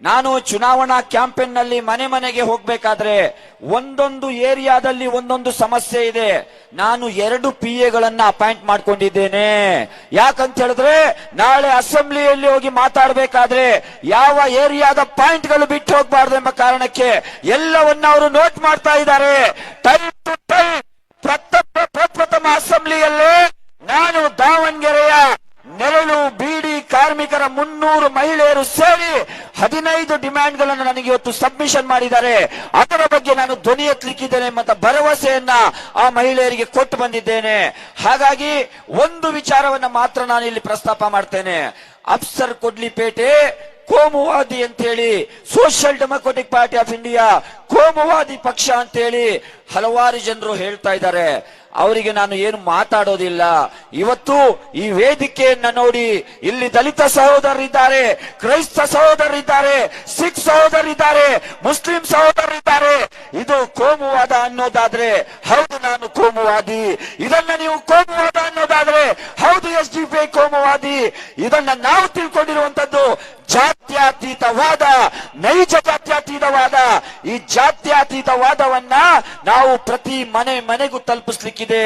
ನಾನು ಚುನಾವಣಾ ಕ್ಯಾಂಪೇನ್ ನಲ್ಲಿ ಮನೆ ಮನೆಗೆ ಹೋಗ್ಬೇಕಾದ್ರೆ ಒಂದೊಂದು ಏರಿಯಾದಲ್ಲಿ ಒಂದೊಂದು ಸಮಸ್ಯೆ ಇದೆ. ನಾನು 2 PA ಗಳನ್ನ ಅಪಾಯಿಂಟ್ ಮಾಡ್ಕೊಂಡಿದ್ದೇನೆ. ಯಾಕಂತ ಹೇಳಿದ್ರೆ ನಾಳೆ ಅಸೆಂಬ್ಲಿಯಲ್ಲಿ ಹೋಗಿ ಮಾತಾಡಬೇಕಾದ್ರೆ ಯಾವ ಏರಿಯಾದ ಪಾಯಿಂಟ್ ಗಳು ಬಿಟ್ಟು ಹೋಗಬಾರ್ದು ಎಂಬ ಕಾರಣಕ್ಕೆ ಎಲ್ಲವನ್ನ ಅವರು ನೋಟ್ ಮಾಡ್ತಾ ಇದ್ದಾರೆ. ಟೈಮ್ ಟು ಟೈಮ್ ಪ್ರಪ್ರಥಮ ಅಸೆಂಬ್ಲಿಯಲ್ಲಿ ನಾನು ದಾವಣಗೆರೆಯ ನೆರಳು ಬೀಡಿ ಕಾರ್ಮಿಕರ 300 ಮಹಿಳೆಯರು ಸೇರಿ 15 ಡಿಮ್ಯಾಂಡ್ಗಳನ್ನು ನನಗೆ ಇವತ್ತು ಸಬ್ಮಿಷನ್ ಮಾಡಿದ್ದಾರೆ. ಅದರ ಬಗ್ಗೆ ನಾನು ಧ್ವನಿ ಎತ್ತಲಿಕ್ಕಿದ್ದೇನೆ ಮತ್ತು ಭರವಸೆಯನ್ನ ಆ ಮಹಿಳೆಯರಿಗೆ ಕೊಟ್ಟು ಬಂದಿದ್ದೇನೆ. ಹಾಗಾಗಿ ಒಂದು ವಿಚಾರವನ್ನ ಮಾತ್ರ ನಾನು ಇಲ್ಲಿ ಪ್ರಸ್ತಾಪ ಮಾಡ್ತೇನೆ. ಅಫ್ಸರ್ ಕೊಡ್ಲಿಪೇಟೆ ಕೋಮುವಾದಿ ಅಂತ ಹೇಳಿ social democratic party of India ಕೋಮುವಾದಿ ಪಕ್ಷ ಅಂತ ಹೇಳಿ ಹಲವಾರು ಜನರು ಹೇಳ್ತಾ ಇದ್ದಾರೆ. ಅವರಿಗೆ ನಾನು ಏನು ಮಾತಾಡೋದಿಲ್ಲ. ಇವತ್ತು ಈ ವೇದಿಕೆಯನ್ನ ನೋಡಿ, ಇಲ್ಲಿ ದಲಿತ ಸಹೋದರರಿದ್ದಾರೆ, ಕ್ರೈಸ್ತ ಸಹೋದರರಿದ್ದಾರೆ, ಸಿಖ್ ಸಹೋದರರಿದ್ದಾರೆ, ಮುಸ್ಲಿಂ ಸಹೋದರರಿದ್ದಾರೆ. ಇದು ಕೋಮುವಾದ ಅನ್ನೋದಾದ್ರೆ ಹೌದು, ನಾನು ಕೋಮುವಾದಿ. ಇದನ್ನ ನೀವು ಕೋಮುವಾದ ಅನ್ನೋದಾದ್ರೆ ಹೌದು, SDPI ಕೋಮುವಾದಿ. ಇದನ್ನ ನಾವು ತಿಳ್ಕೊಂಡಿರುವಂತದ್ದು ಜಾತ್ಯತೀತವಾದ, ನೈಜ ಜಾತ್ಯತೀತವಾದ. ಈ ಜಾತ್ಯತೀತವಾದವನ್ನ ನಾವು ಪ್ರತಿ ಮನೆಗೂ ತಲುಪಿಸ್ಲಿಕ್ಕಿದೆ.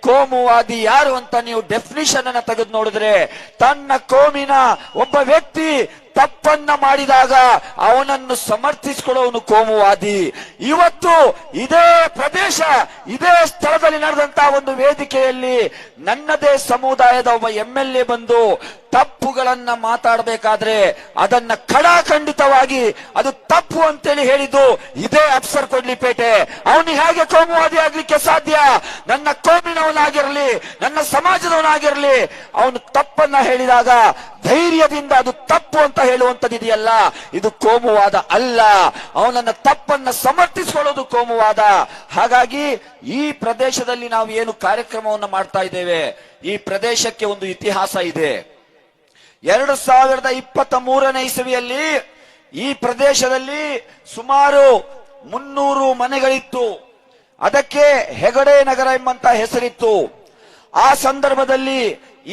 ಕೋಮುವಾದಿ ಯಾರು ಅಂತ ನೀವು ಡೆಫಿನಿಷನ್ ಅನ್ನ ತೆಗೆದು ನೋಡಿದ್ರೆ, ತನ್ನ ಕೋಮಿನ ಒಬ್ಬ ವ್ಯಕ್ತಿ ತಪ್ಪನ್ನ ಮಾಡಿದಾಗ ಅವನನ್ನು ಸಮರ್ಥಿಸಿಕೊಳ್ಳುವವನು ಕೋಮುವಾದಿ. ಇವತ್ತು ಇದೇ ಪ್ರದೇಶ, ಇದೇ ಸ್ಥಳದಲ್ಲಿ ನಡೆದಂತಹ ಒಂದು ವೇದಿಕೆಯಲ್ಲಿ ನನ್ನದೇ ಸಮುದಾಯದ ಒಬ್ಬ MLA ಬಂದು ತಪ್ಪುಗಳನ್ನ ಮಾತಾಡಬೇಕಾದ್ರೆ ಅದನ್ನ ಖಡಾಖಂಡಿತವಾಗಿ ಅದು ತಪ್ಪು ಅಂತೇಳಿ ಹೇಳಿದ್ದು ಇದೇ ಅಫ್ಸರ್ ಕೊಡ್ಲಿಪೇಟೆ. ಅವನು ಹೇಗೆ ಕೋಮುವಾದಿ ಆಗ್ಲಿಕ್ಕೆ ಸಾಧ್ಯ? ನನ್ನ ಕೋಮಿನವನಾಗಿರಲಿ, ನನ್ನ ಸಮಾಜದವನಾಗಿರಲಿ, ಅವನು ತಪ್ಪನ್ನ ಹೇಳಿದಾಗ ಧೈರ್ಯದಿಂದ ಅದು ತಪ್ಪು ಅಂತ ಹೇಳುವಂತದ್ದಿದೆಯಲ್ಲ, ಇದು ಕೋಮುವಾದ ಅಲ್ಲ. ಅವನನ್ನ ತಪ್ಪನ್ನ ಸಮರ್ಥಿಸಿಕೊಳ್ಳೋದು ಕೋಮುವಾದ. ಹಾಗಾಗಿ ಈ ಪ್ರದೇಶದಲ್ಲಿ ನಾವು ಏನು ಕಾರ್ಯಕ್ರಮವನ್ನು ಮಾಡ್ತಾ ಇದ್ದೇವೆ, ಈ ಪ್ರದೇಶಕ್ಕೆ ಒಂದು ಇತಿಹಾಸ ಇದೆ. 2023ನೇ ಇಸವಿಯಲ್ಲಿ ಈ ಪ್ರದೇಶದಲ್ಲಿ ಸುಮಾರು 300 ಮನೆಗಳಿತ್ತು. ಅದಕ್ಕೆ ಹೆಗಡೆ ನಗರ ಎಂಬಂತ ಹೆಸರಿತ್ತು. ಆ ಸಂದರ್ಭದಲ್ಲಿ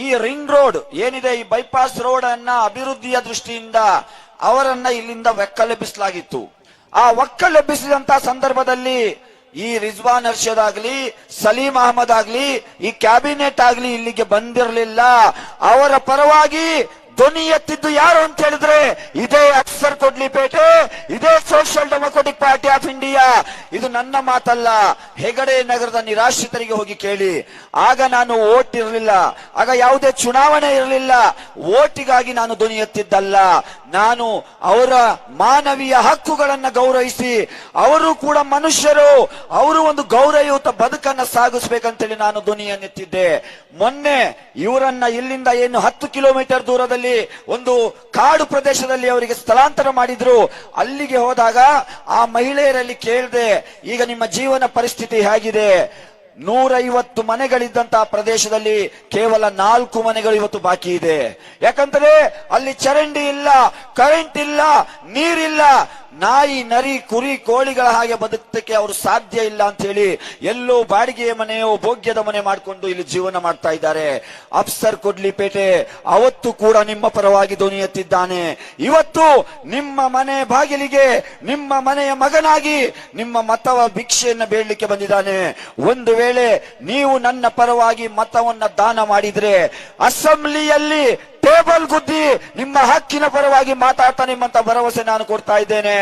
ಈ ರಿಂಗ್ ರೋಡ್ ಏನಿದೆ, ಈ ಬೈಪಾಸ್ ರೋಡ್ ಅನ್ನ ಅಭಿವೃದ್ಧಿಯ ದೃಷ್ಟಿಯಿಂದ ಅವರನ್ನ ಇಲ್ಲಿಂದ ಒಕ್ಕಲೆಬ್ಬಿಸಲಾಗಿತ್ತು. ಆ ಒಕ್ಕಲೆಬ್ಬಿಸಿದಂತ ಸಂದರ್ಭದಲ್ಲಿ ಈ ರಿಜ್ವಾನ್ ಅರ್ಷದ್ ಆಗ್ಲಿ, ಸಲೀಂ ಅಹಮದ್ ಆಗ್ಲಿ, ಈ ಕ್ಯಾಬಿನೆಟ್ ಆಗ್ಲಿ ಇಲ್ಲಿಗೆ ಬಂದಿರಲಿಲ್ಲ. ಅವರ ಪರವಾಗಿ ಧ್ವನಿ ಎತ್ತಿದ್ದು ಯಾರು ಅಂತ ಹೇಳಿದ್ರೆ ಇದೇ ಅಫ್ಸರ್ ಕೊಡ್ಲಿಪೇಟೆ, ಇದೇ social democratic party of India. ಇದು ನನ್ನ ಮಾತಲ್ಲ, ಹೆಗಡೆ ನಗರದ ನಿರಾಶ್ರಿತರಿಗೆ ಹೋಗಿ ಕೇಳಿ. ಆಗ ನಾನು ವೋಟ್ ಇರಲಿಲ್ಲ, ಆಗ ಯಾವುದೇ ಚುನಾವಣೆ ಇರಲಿಲ್ಲ. ವೋಟಿಗಾಗಿ ನಾನು ಧ್ವನಿ ಎತ್ತಿದ್ದಲ್ಲ. ನಾನು ಅವರ ಮಾನವೀಯ ಹಕ್ಕುಗಳನ್ನ ಗೌರವಿಸಿ, ಅವರು ಕೂಡ ಮನುಷ್ಯರು, ಅವರು ಒಂದು ಗೌರವಯುತ ಬದುಕನ್ನ ಸಾಗಿಸ್ಬೇಕಂತೇಳಿ ನಾನು ಧ್ವನಿಯನ್ನೆತ್ತಿದ್ದೆ. ಮೊನ್ನೆ ಇವರನ್ನ ಇಲ್ಲಿಂದ ಏನು 10 ಕಿಲೋಮೀಟರ್ ದೂರದಲ್ಲಿ ಒಂದು ಕಾಡು ಪ್ರದೇಶದಲ್ಲಿ ಅವರಿಗೆ ಸ್ಥಳಾಂತರ ಮಾಡಿದ್ರು. ಅಲ್ಲಿಗೆ ಹೋದಾಗ ಆ ಮಹಿಳೆಯರಲ್ಲಿ ಕೇಳಿದೆ, ಈಗ ನಿಮ್ಮ ಜೀವನ ಪರಿಸ್ಥಿತಿ ಹೇಗಿದೆ? 150 ಮನೆಗಳಿದ್ದಂತಹ ಪ್ರದೇಶದಲ್ಲಿ ಕೇವಲ 4 ಮನೆಗಳು ಇವತ್ತು ಬಾಕಿ ಇದೆ. ಯಾಕಂದ್ರೆ ಅಲ್ಲಿ ಚರಂಡಿ ಇಲ್ಲ, ಕರೆಂಟ್ ಇಲ್ಲ, ನೀರಿಲ್ಲ. ನಾಯಿ, ನರಿ, ಕುರಿ, ಕೋಳಿಗಳ ಹಾಗೆ ಬದುಕಕ್ಕೆ ಅವರು ಸಾಧ್ಯ ಇಲ್ಲ ಅಂತ ಹೇಳಿ ಎಲ್ಲೋ ಬಾಡಿಗೆಯ ಮನೆಯೋ ಭೋಗ್ಯದ ಮನೆ ಮಾಡಿಕೊಂಡು ಇಲ್ಲಿ ಜೀವನ ಮಾಡ್ತಾ ಇದ್ದಾರೆ. ಅಫ್ಸರ್ ಕೊಡ್ಲಿಪೇಟೆ ಅವತ್ತು ಕೂಡ ನಿಮ್ಮ ಪರವಾಗಿ ಧ್ವನಿ ಎತ್ತಿದ್ದಾನೆ. ಇವತ್ತು ನಿಮ್ಮ ಮನೆ ಬಾಗಿಲಿಗೆ ನಿಮ್ಮ ಮನೆಯ ಮಗನಾಗಿ ನಿಮ್ಮ ಮತವ ಭಿಕ್ಷೆಯನ್ನ ಬೇಡಲಿಕ್ಕೆ ಬಂದಿದ್ದಾನೆ. ಒಂದು ವೇಳೆ ನೀವು ನನ್ನ ಪರವಾಗಿ ಮತವನ್ನ ದಾನ ಮಾಡಿದ್ರೆ ಅಸೆಂಬ್ಲಿಯಲ್ಲಿ ಟೇಬಲ್ ಗುದ್ದಿ ನಿಮ್ಮ ಹಕ್ಕಿನ ಪರವಾಗಿ ಮಾತಾಡ್ತಾನೆ ಎಂಬಂತ ಭರವಸೆ ನಾನು ಕೊಡ್ತಾ ಇದ್ದೇನೆ.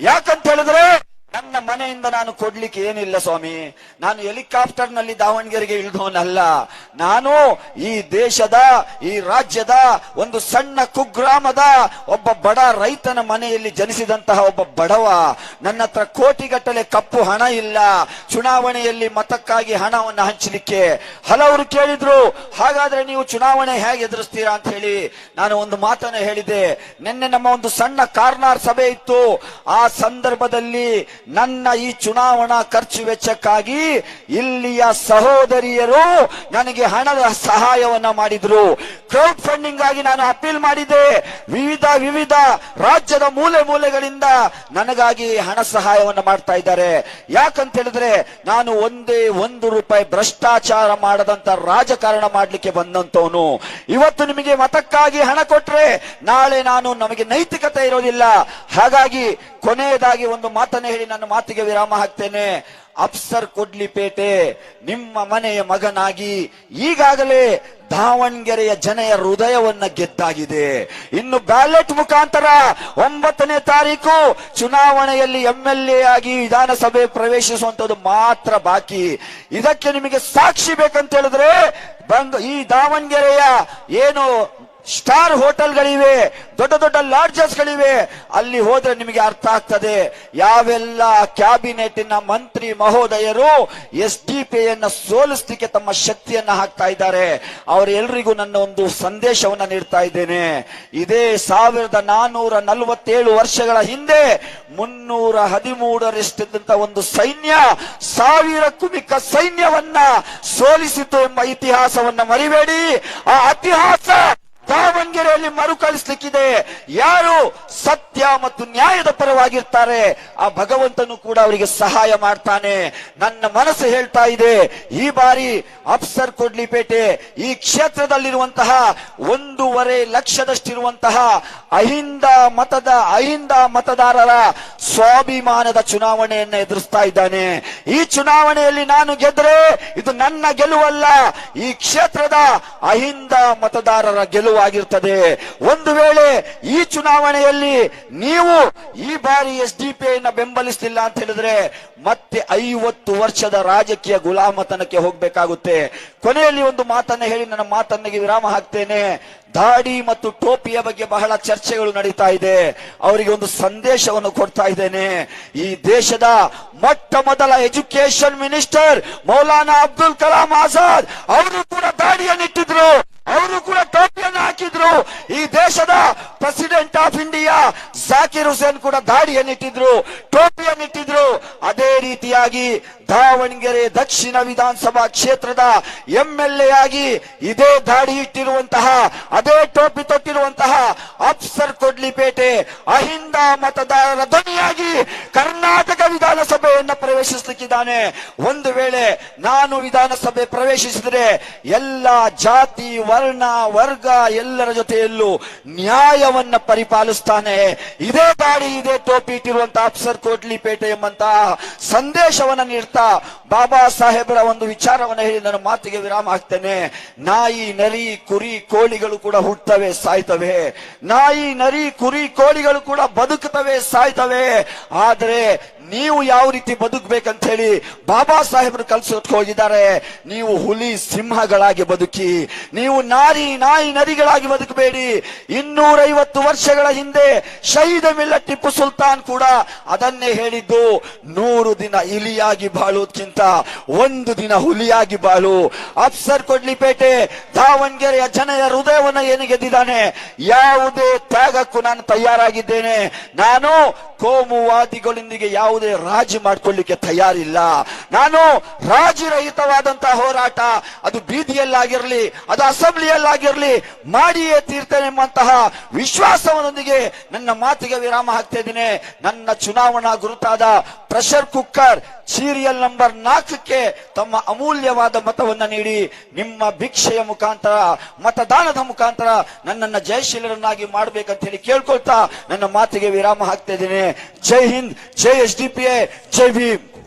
ಯಾಕಂತ ಹೇಳಿದ್ರೆ ನನ್ನ ಮನೆಯಿಂದ ನಾನು ಕೊಡ್ಲಿಕ್ಕೆ ಏನಿಲ್ಲ ಸ್ವಾಮಿ. ನಾನು ಹೆಲಿಕಾಪ್ಟರ್ ನಲ್ಲಿ ದಾವಣಗೆರೆಗೆ ಇಳಿದವನಲ್ಲ. ನಾನು ಈ ದೇಶದ, ಈ ರಾಜ್ಯದ ಒಂದು ಸಣ್ಣ ಕುಗ್ರಾಮದ ಒಬ್ಬ ಬಡ ರೈತನ ಮನೆಯಲ್ಲಿ ಜನಿಸಿದಂತಹ ಒಬ್ಬ ಬಡವ. ನನ್ನ ಹತ್ರ ಕೋಟಿಗಟ್ಟಲೆ ಕಪ್ಪು ಹಣ ಇಲ್ಲ. ಚುನಾವಣೆಯಲ್ಲಿ ಮತಕ್ಕಾಗಿ ಹಣವನ್ನು ಹಂಚಲಿಕ್ಕೆ ಹಲವರು ಕೇಳಿದ್ರು, ಹಾಗಾದ್ರೆ ನೀವು ಚುನಾವಣೆ ಹೇಗೆ ಎದುರಿಸ್ತೀರಾ ಅಂತ ಹೇಳಿ ನಾನು ಒಂದು ಮಾತನ್ನ ಹೇಳಿದೆ. ನಿನ್ನೆ ನಮ್ಮ ಒಂದು ಸಣ್ಣ ಕಾರ್ನಾರ್ ಸಭೆ ಇತ್ತು. ಆ ಸಂದರ್ಭದಲ್ಲಿ ನನ್ನ ಈ ಚುನಾವಣಾ ಖರ್ಚು ವೆಚ್ಚಕ್ಕಾಗಿ ಇಲ್ಲಿಯ ಸಹೋದರಿಯರು ನನಗೆ ಹಣದ ಸಹಾಯವನ್ನ ಮಾಡಿದ್ರು. ಕ್ರೌಡ್ ಫಂಡಿಂಗ್ ಆಗಿ ನಾನು ಅಪೀಲ್ ಮಾಡಿದೆ. ವಿವಿಧ ರಾಜ್ಯದ ಮೂಲೆ ಮೂಲೆಗಳಿಂದ ನನಗಾಗಿ ಹಣ ಸಹಾಯವನ್ನ ಮಾಡ್ತಾ ಇದ್ದಾರೆ. ಯಾಕಂತ ಹೇಳಿದ್ರೆ ನಾನು ಒಂದೇ ₹1 ಭ್ರಷ್ಟಾಚಾರ ಮಾಡದಂತ ರಾಜಕಾರಣ ಮಾಡ್ಲಿಕ್ಕೆ ಬಂದಂತವನು. ಇವತ್ತು ನಿಮಗೆ ಮತಕ್ಕಾಗಿ ಹಣ ಕೊಟ್ರೆ ನಾಳೆ ನಮಗೆ ನೈತಿಕತೆ ಇರೋದಿಲ್ಲ. ಹಾಗಾಗಿ ಕೊನೆಯದಾಗಿ ಒಂದು ಮಾತನ್ನ ಹೇಳಿ ನನ್ನ ಮಾತಿಗೆ ವಿರಾಮ ಹಾಕ್ತೇನೆ. ಅಫ್ಸರ್ ಕೊಡ್ಲಿಪೇಟೆ ನಿಮ್ಮ ಮನೆಯ ಮಗನಾಗಿ ಈಗಾಗಲೇ ದಾವಣಗೆರೆಯ ಜನರ ಹೃದಯವನ್ನ ಗೆದ್ದಾಗಿದೆ. ಇನ್ನು ಬ್ಯಾಲೆಟ್ ಮುಖಾಂತರ 9ನೇ ತಾರೀಕು ಚುನಾವಣೆಯಲ್ಲಿ MLA ಆಗಿ ವಿಧಾನಸಭೆ ಪ್ರವೇಶಿಸುವಂತದ್ದು ಮಾತ್ರ ಬಾಕಿ. ಇದಕ್ಕೆ ನಿಮಗೆ ಸಾಕ್ಷಿ ಬೇಕಂತ ಹೇಳಿದ್ರೆ ಈ ದಾವಣಗೆರೆಯ ಏನು ಸ್ಟಾರ್ ಹೋಟೆಲ್ಗಳಿವೆ, ದೊಡ್ಡ ದೊಡ್ಡ ಲಾಡ್ಜಸ್ ಗಳಿವೆ, ಅಲ್ಲಿ ಹೋದ್ರೆ ನಿಮಗೆ ಅರ್ಥ ಆಗ್ತದೆ ಯಾವೆಲ್ಲ ಕ್ಯಾಬಿನೆಟ್ನ ಮಂತ್ರಿ ಮಹೋದಯರು SDP ಯನ್ನ ಸೋಲಿಸಲಿಕ್ಕೆ ತಮ್ಮ ಶಕ್ತಿಯನ್ನ ಹಾಕ್ತಾ ಇದ್ದಾರೆ. ಅವರೆಲ್ಲರಿಗೂ ನನ್ನ ಒಂದು ಸಂದೇಶವನ್ನ ನೀಡ್ತಾ ಇದ್ದೇನೆ. ಇದೇ 1447 ವರ್ಷಗಳ ಹಿಂದೆ 313ರಷ್ಟಿದ್ದಂತ ಒಂದು ಸೈನ್ಯ 1000ಕ್ಕೂ ಮಿಕ್ಕ ಸೈನ್ಯವನ್ನ ಸೋಲಿಸಿತು ಎಂಬ ಇತಿಹಾಸವನ್ನ ಮರಿಬೇಡಿ. ಆ ಇತಿಹಾಸ ದಾವಣಗೆರೆಯಲ್ಲಿ ಮರುಕಳಿಸಲಿಕ್ಕಿದೆ. ಯಾರು ಸತ್ಯ ಮತ್ತು ನ್ಯಾಯದ ಪರವಾಗಿರ್ತಾರೆ ಆ ಭಗವಂತನು ಕೂಡ ಅವರಿಗೆ ಸಹಾಯ ಮಾಡ್ತಾನೆ. ನನ್ನ ಮನಸ್ಸು ಹೇಳ್ತಾ ಇದೆ, ಈ ಬಾರಿ ಅಫ್ಸರ್ ಕೊಡ್ಲಿಪೇಟೆ ಈ ಕ್ಷೇತ್ರದಲ್ಲಿರುವಂತಹ 1.5 ಲಕ್ಷದಷ್ಟಿರುವಂತಹ ಅಹಿಂದ ಮತದಾರರ ಸ್ವಾಭಿಮಾನದ ಚುನಾವಣೆಯನ್ನ ಎದುರಿಸ್ತಾ ಇದ್ದಾನೆ. ಈ ಚುನಾವಣೆಯಲ್ಲಿ ನಾನು ಗೆದ್ರೆ ಇದು ನನ್ನ ಗೆಲುವಲ್ಲ, ಈ ಕ್ಷೇತ್ರದ ಅಹಿಂದ ಮತದಾರರ ಗೆಲುವಾಗಿರ್ತದೆ. ಒಂದು ವೇಳೆ ಈ ಚುನಾವಣೆಯಲ್ಲಿ ನೀವು ಈ ಬಾರಿ SDP ಯನ್ನ ಬೆಂಬಲಿಸಲಿಲ್ಲ ಅಂತ ಹೇಳಿದ್ರೆ ಮತ್ತೆ 50 ವರ್ಷದ ರಾಜಕೀಯ ಗುಲಾಮತನಕ್ಕೆ ಹೋಗ್ಬೇಕಾಗುತ್ತೆ. ಕೊನೆಯಲ್ಲಿ ಒಂದು ಮಾತನ್ನ ಹೇಳಿ ನನ್ನ ಮಾತನ್ನಿಗೆ ವಿರಾಮ ಹಾಕ್ತೇನೆ. ದಾಡಿ ಮತ್ತು ಟೋಪಿಯ ಬಗ್ಗೆ ಬಹಳ ಚರ್ಚೆಗಳು ನಡೀತಾ ಇದೆ. ಅವರಿಗೆ ಒಂದು ಸಂದೇಶವನ್ನು ಕೊಡ್ತಾ ಇದ್ದೇನೆ. ಈ ದೇಶದ ಮೊಟ್ಟ ಮೊದಲ ಎಜುಕೇಶನ್ ಮಿನಿಸ್ಟರ್ ಮೌಲಾನಾ ಅಬ್ದುಲ್ ಕಲಾಂ ಆಜಾದ್ ಅವರು ಕೂಡ ದಾಡಿಯನ್ನಿಟ್ಟಿದ್ರು, ಅವರು ಕೂಡ ಟೋಪಿಯನ್ನು ಹಾಕಿದ್ರು. ಈ ದೇಶದ president of India Zakir Hussain ಕೂಡ ದಾಡಿಯನ್ನಿಟ್ಟಿದ್ರು, ಟೋಪಿಯನ್ನಿಟ್ಟಿದ್ರು. ಅದೇ ರೀತಿಯಾಗಿ ದಾವಣಗೆರೆ ದಕ್ಷಿಣ ವಿಧಾನಸಭಾ ಕ್ಷೇತ್ರದ MLA ಆಗಿ ಇದೇ ದಾಡಿ ಇಟ್ಟಿರುವಂತಹ, ಅದೇ ಟೋಪಿ ತೊಟ್ಟಿರುವಂತಹ ಅಫ್ಸರ್ ಕೊಡ್ಲಿಪೇಟೆ ಅಹಿಂದ ಮತದಾರರ ಧ್ವನಿಯಾಗಿ ಕರ್ನಾಟಕ ವಿಧಾನಸಭೆಯನ್ನ ಪ್ರವೇಶಿಸಲಿಕ್ಕಿದ್ದಾನೆ. ಒಂದು ವೇಳೆ ನಾನು ವಿಧಾನಸಭೆ ಪ್ರವೇಶಿಸಿದರೆ ಎಲ್ಲ ಜಾತಿ ವರ್ಣ ವರ್ಗ ಎಲ್ಲರ ಜೊತೆಯಲ್ಲೂ ನ್ಯಾಯವನ್ನ ಪರಿಪಾಲಿಸ್ತಾನೆ. ಇದೇ ದಾಡಿ ಇದೇ ಟೋಪಿ ಇಟ್ಟಿರುವಂತಹ ಅಫ್ಸರ್ ಕೊಡ್ಲಿಪೇಟೆ ಎಂಬಂತಹ ಸಂದೇಶವನ್ನ ನೀಡ್ತಾ ಬಾಬಾ ಸಾಹೇಬರ ಒಂದು ವಿಚಾರವನ್ನ ಹೇಳಿ ನನ್ನ ಮಾತಿಗೆ ವಿರಾಮ ಹಾಕ್ತೇನೆ. ನಾಯಿ ನರಿ ಕುರಿ ಕೋಳಿಗಳು ಕೂಡ ಹುಟ್ಟುತ್ತವೆ ಸಾಯ್ತವೆ, ನಾಯಿ ನರಿ ಕುರಿ ಕೋಳಿಗಳು ಕೂಡ ಬದುಕುತ್ತವೆ ಸಾಯ್ತವೆ. ಆದ್ರೆ ನೀವು ಯಾವ ರೀತಿ ಬದುಕಬೇಕಂತ ಹೇಳಿ ಬಾಬಾ ಸಾಹೇಬರು ಕಲಿಸೋಕೆ ಹೋಗಿದ್ದಾರೆ. ನೀವು ಹುಲಿ ಸಿಂಹಗಳಾಗಿ ಬದುಕಿ, ನೀವು ನಾಯಿ ನರಿಗಳಾಗಿ ಬದುಕಬೇಡಿ. 250 ವರ್ಷಗಳ ಹಿಂದೆ ಶಹೀದ್ ಮಿಲ್ಲತ್ ಟಿಪ್ಪು ಸುಲ್ತಾನ್ ಕೂಡ ಅದನ್ನೇ ಹೇಳಿದ್ದು, 100 ದಿನ ಇಲಿಯಾಗಿ ಬಾಳುವುದಕ್ಕಿಂತ 1 ದಿನ ಹುಲಿಯಾಗಿ ಬಾಳು. ಅಫ್ಸರ್ ಕೊಡ್ಲಿಪೇಟೆ ದಾವಣಗೆರೆಯ ಜನರ ಹೃದಯವನ್ನ ಏನು ಗೆದ್ದಿದ್ದಾನೆ. ಯಾವುದೇ ತ್ಯಾಗಕ್ಕೂ ನಾನು ತಯಾರಾಗಿದ್ದೇನೆ. ನಾನು ಕೋಮುವಾದಿಗಳೊಂದಿಗೆ ಯಾವುದೇ ರಾಜಿ ಮಾಡಿಕೊಳ್ಳಿಕ್ಕೆ ತಯಾರಿಲ್ಲ. ನಾನು ರಾಜಿರಹಿತವಾದಂತಹ ಹೋರಾಟ ಅದು ಬೀದಿಯಲ್ಲಾಗಿರ್ಲಿ, ಅದು ಅಸೆಂಬ್ಲಿಯಲ್ಲಾಗಿರ್ಲಿ ಮಾಡಿಯೇ ತೀರ್ತೇನೆ ಎಂಬಂತಹ ವಿಶ್ವಾಸವನ್ನೊಂದಿಗೆ ನನ್ನ ಮಾತಿಗೆ ವಿರಾಮ ಹಾಕ್ತಾ ಇದ್ದೀನಿ. ನನ್ನ ಚುನಾವಣಾ ಗುರುತಾದ ಪ್ರೆಷರ್ ಕುಕ್ಕರ್ ಸೀರಿಯಲ್ ನಂಬರ್ 4ಕ್ಕೆ ತಮ್ಮ ಅಮೂಲ್ಯವಾದ ಮತವನ್ನ ನೀಡಿ ನಿಮ್ಮ ಭಿಕ್ಷೆಯ ಮುಖಾಂತರ ಮತದಾನದ ಮುಖಾಂತರ ನನ್ನನ್ನ ಜಯಶೀಲರನ್ನಾಗಿ ಮಾಡಬೇಕಂತ ಹೇಳಿ ಕೇಳ್ಕೊಳ್ತಾ ನನ್ನ ಮಾತಿಗೆ ವಿರಾಮ ಹಾಕ್ತಾ ಇದ್ದೀನಿ. ಜೈ ಹಿಂದ್, ಜೈ SDP, ಜೈ ಭೀಮ್.